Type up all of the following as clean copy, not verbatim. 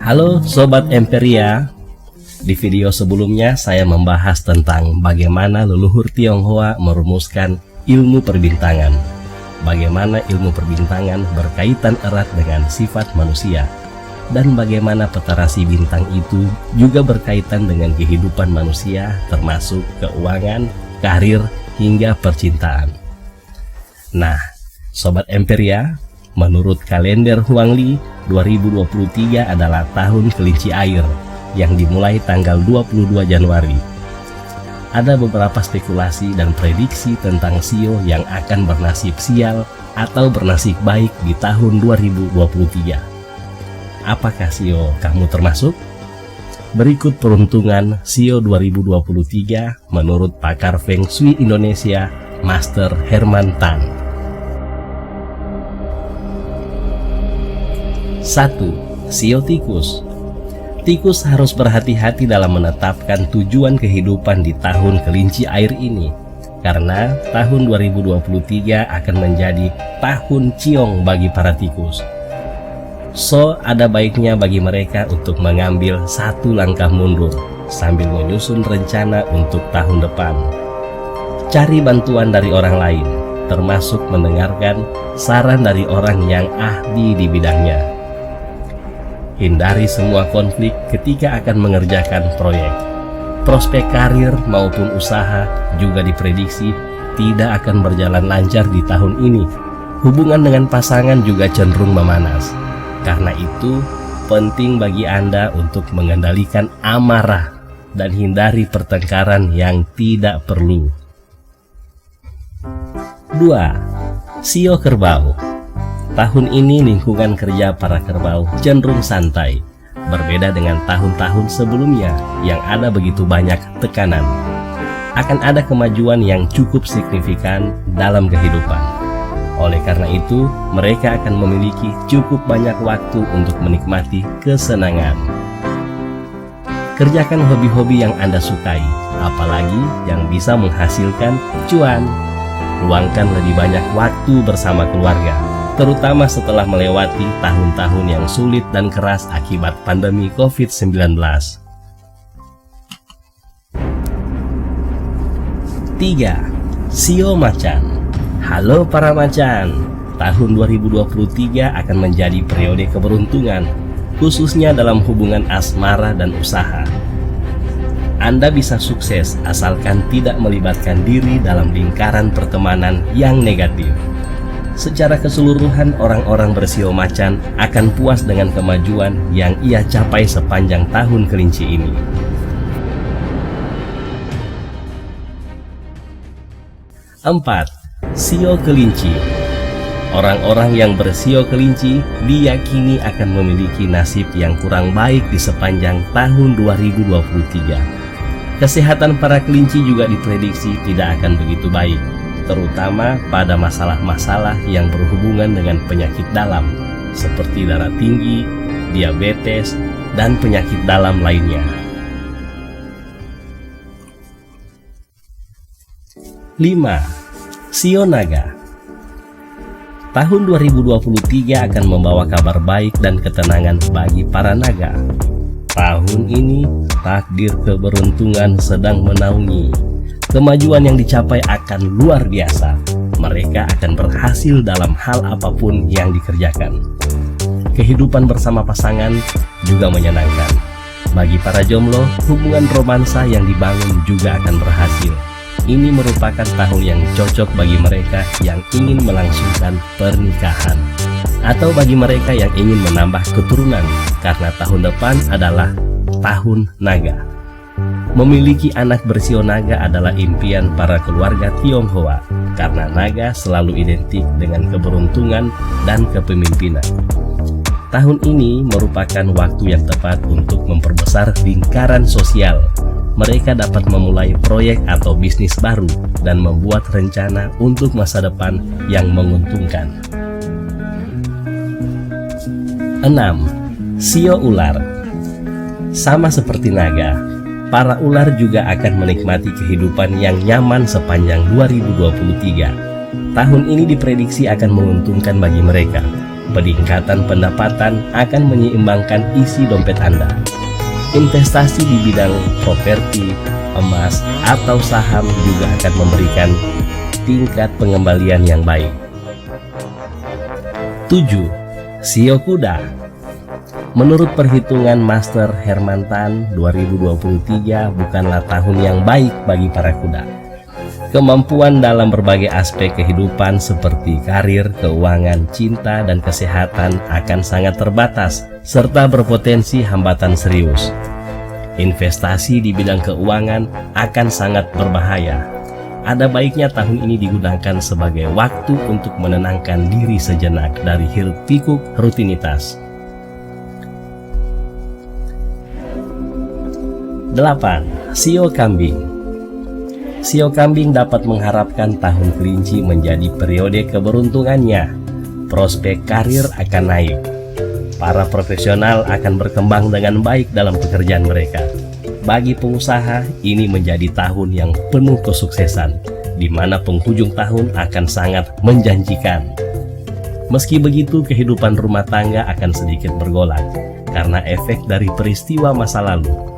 Halo Sobat Emperia. Di video sebelumnya saya membahas tentang bagaimana leluhur Tionghoa merumuskan ilmu perbintangan. Bagaimana ilmu perbintangan berkaitan erat dengan sifat manusia. Dan bagaimana peta rasi bintang itu juga berkaitan dengan kehidupan manusia, termasuk keuangan, karir, hingga percintaan. Nah, Sobat Emperia, menurut kalender Huangli, 2023 adalah tahun kelinci air yang dimulai tanggal 22 Januari. Ada beberapa spekulasi dan prediksi tentang Shio yang akan bernasib sial atau bernasib baik di tahun 2023. Apakah Shio kamu termasuk? Berikut peruntungan Shio 2023 menurut pakar Feng Shui Indonesia, Master Herman Tan. 1. Shio tikus. Tikus harus berhati-hati dalam menetapkan tujuan kehidupan di tahun kelinci air ini, karena tahun 2023 akan menjadi tahun ciong bagi para tikus. So, ada baiknya bagi mereka untuk mengambil satu langkah mundur sambil menyusun rencana untuk tahun depan. Cari bantuan dari orang lain, termasuk mendengarkan saran dari orang yang ahli di bidangnya. Hindari semua konflik ketika akan mengerjakan proyek. Prospek karir maupun usaha juga diprediksi tidak akan berjalan lancar di tahun ini. Hubungan dengan pasangan juga cenderung memanas. Karena itu, penting bagi Anda untuk mengendalikan amarah dan hindari pertengkaran yang tidak perlu. 2. Shio kerbau. Tahun ini lingkungan kerja para kerbau cenderung santai, berbeda dengan tahun-tahun sebelumnya yang ada begitu banyak tekanan. Akan ada kemajuan yang cukup signifikan dalam kehidupan. Oleh karena itu, mereka akan memiliki cukup banyak waktu untuk menikmati kesenangan. Kerjakan hobi-hobi yang Anda sukai, apalagi yang bisa menghasilkan cuan. Luangkan lebih banyak waktu bersama keluarga, terutama setelah melewati tahun-tahun yang sulit dan keras akibat pandemi COVID-19. 3. Shio macan. Halo para macan, tahun 2023 akan menjadi periode keberuntungan, khususnya dalam hubungan asmara dan usaha. Anda bisa sukses asalkan tidak melibatkan diri dalam lingkaran pertemanan yang negatif. Secara keseluruhan, orang-orang bersio macan akan puas dengan kemajuan yang ia capai sepanjang tahun kelinci ini. 4. Shio kelinci. Orang-orang yang bersio kelinci diyakini akan memiliki nasib yang kurang baik di sepanjang tahun 2023. Kesehatan para kelinci juga diprediksi tidak akan begitu baik, terutama pada masalah-masalah yang berhubungan dengan penyakit dalam, seperti darah tinggi, diabetes, dan penyakit dalam lainnya. 5. Shio naga. Tahun 2023 akan membawa kabar baik dan ketenangan bagi para naga. Tahun ini, takdir keberuntungan sedang menaungi. Kemajuan yang dicapai akan luar biasa. Mereka akan berhasil dalam hal apapun yang dikerjakan. Kehidupan bersama pasangan juga menyenangkan. Bagi para jomblo, hubungan romansa yang dibangun juga akan berhasil. Ini merupakan tahun yang cocok bagi mereka yang ingin melangsungkan pernikahan, atau bagi mereka yang ingin menambah keturunan, karena tahun depan adalah tahun naga. Memiliki anak bersio naga adalah impian para keluarga Tionghoa, karena naga selalu identik dengan keberuntungan dan kepemimpinan. Tahun ini merupakan waktu yang tepat untuk memperbesar lingkaran sosial. Mereka dapat memulai proyek atau bisnis baru dan membuat rencana untuk masa depan yang menguntungkan. 6. Shio ular. Sama seperti naga, para ular juga akan menikmati kehidupan yang nyaman sepanjang 2023. Tahun ini diprediksi akan menguntungkan bagi mereka. Peningkatan pendapatan akan menyeimbangkan isi dompet Anda. Investasi di bidang properti, emas, atau saham juga akan memberikan tingkat pengembalian yang baik. 7. Sio Kuda. Menurut perhitungan Master Hermantan, 2023 bukanlah tahun yang baik bagi para kuda. Kemampuan dalam berbagai aspek kehidupan seperti karir, keuangan, cinta, dan kesehatan akan sangat terbatas serta berpotensi hambatan serius. Investasi di bidang keuangan akan sangat berbahaya. Ada baiknya tahun ini digunakan sebagai waktu untuk menenangkan diri sejenak dari hiruk-pikuk rutinitas. 8. Sio Kambing. Sio Kambing dapat mengharapkan tahun kelinci menjadi periode keberuntungannya. Prospek karir akan naik. Para profesional akan berkembang dengan baik dalam pekerjaan mereka. Bagi pengusaha, ini menjadi tahun yang penuh kesuksesan, di mana penghujung tahun akan sangat menjanjikan. Meski begitu, kehidupan rumah tangga akan sedikit bergolak karena efek dari peristiwa masa lalu.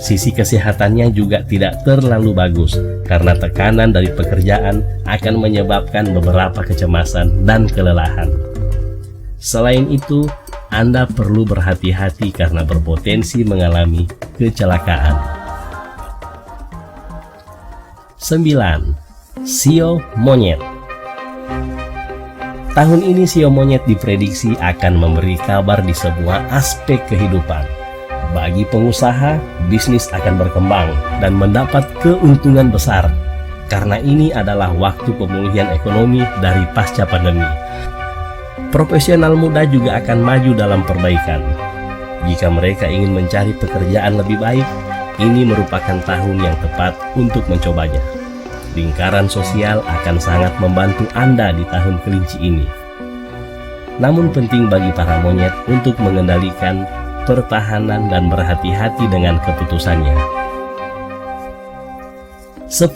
Sisi kesehatannya juga tidak terlalu bagus karena tekanan dari pekerjaan akan menyebabkan beberapa kecemasan dan kelelahan. Selain itu, Anda perlu berhati-hati karena berpotensi mengalami kecelakaan. 9. Sio Monyet. Tahun ini Sio Monyet diprediksi akan memberi kabar di semua aspek kehidupan. Bagi pengusaha, bisnis akan berkembang dan mendapat keuntungan besar karena ini adalah waktu pemulihan ekonomi dari pasca pandemi. Profesional muda juga akan maju dalam perbaikan. Jika mereka ingin mencari pekerjaan lebih baik, ini merupakan tahun yang tepat untuk mencobanya. Lingkaran sosial akan sangat membantu Anda di tahun kelinci ini. Namun penting bagi para monyet untuk mengendalikan pertahanan dan berhati-hati dengan keputusannya. 10.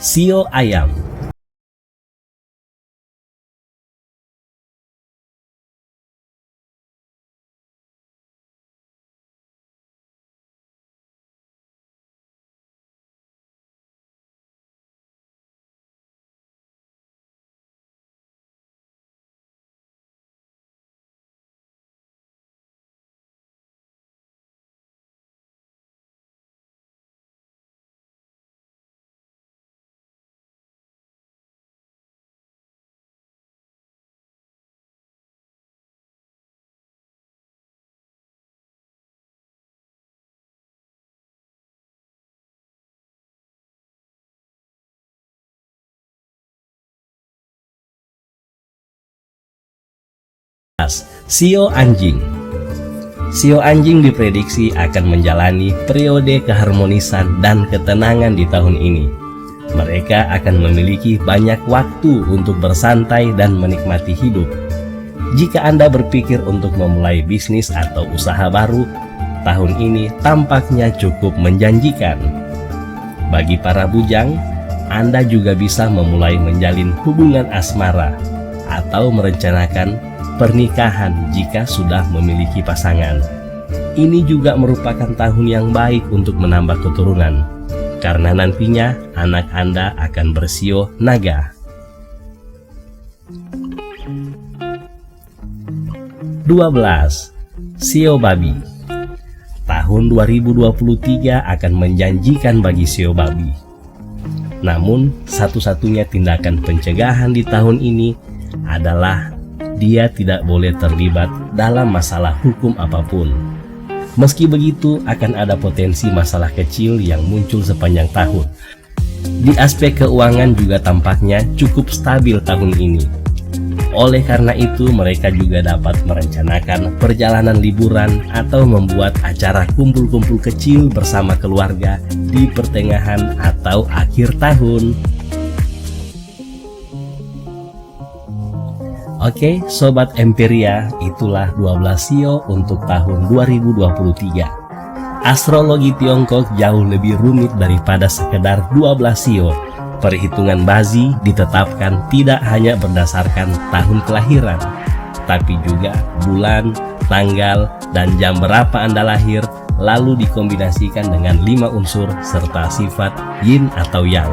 Sio Ayam. Sio Anjing. Sio Anjing diprediksi akan menjalani periode keharmonisan dan ketenangan di tahun ini. Mereka akan memiliki banyak waktu untuk bersantai dan menikmati hidup. Jika Anda berpikir untuk memulai bisnis atau usaha baru, tahun ini tampaknya cukup menjanjikan. Bagi para bujang, Anda juga bisa memulai menjalin hubungan asmara atau merencanakan pernikahan jika sudah memiliki pasangan. Ini juga merupakan tahun yang baik untuk menambah keturunan, karena nantinya anak Anda akan bersio naga. 12. Sio Babi. Tahun 2023 akan menjanjikan bagi sio babi. Namun, satu-satunya tindakan pencegahan di tahun ini adalah dia tidak boleh terlibat dalam masalah hukum apapun. Meski begitu, akan ada potensi masalah kecil yang muncul sepanjang tahun. Di aspek keuangan juga tampaknya cukup stabil tahun ini. Oleh karena itu, mereka juga dapat merencanakan perjalanan liburan atau membuat acara kumpul-kumpul kecil bersama keluarga di pertengahan atau akhir tahun. Oke, Sobat Empiria, itulah 12 sio untuk tahun 2023. Astrologi Tiongkok jauh lebih rumit daripada sekedar 12 sio. Perhitungan Bazi ditetapkan tidak hanya berdasarkan tahun kelahiran, tapi juga bulan, tanggal, dan jam berapa Anda lahir, lalu dikombinasikan dengan 5 unsur serta sifat yin atau yang.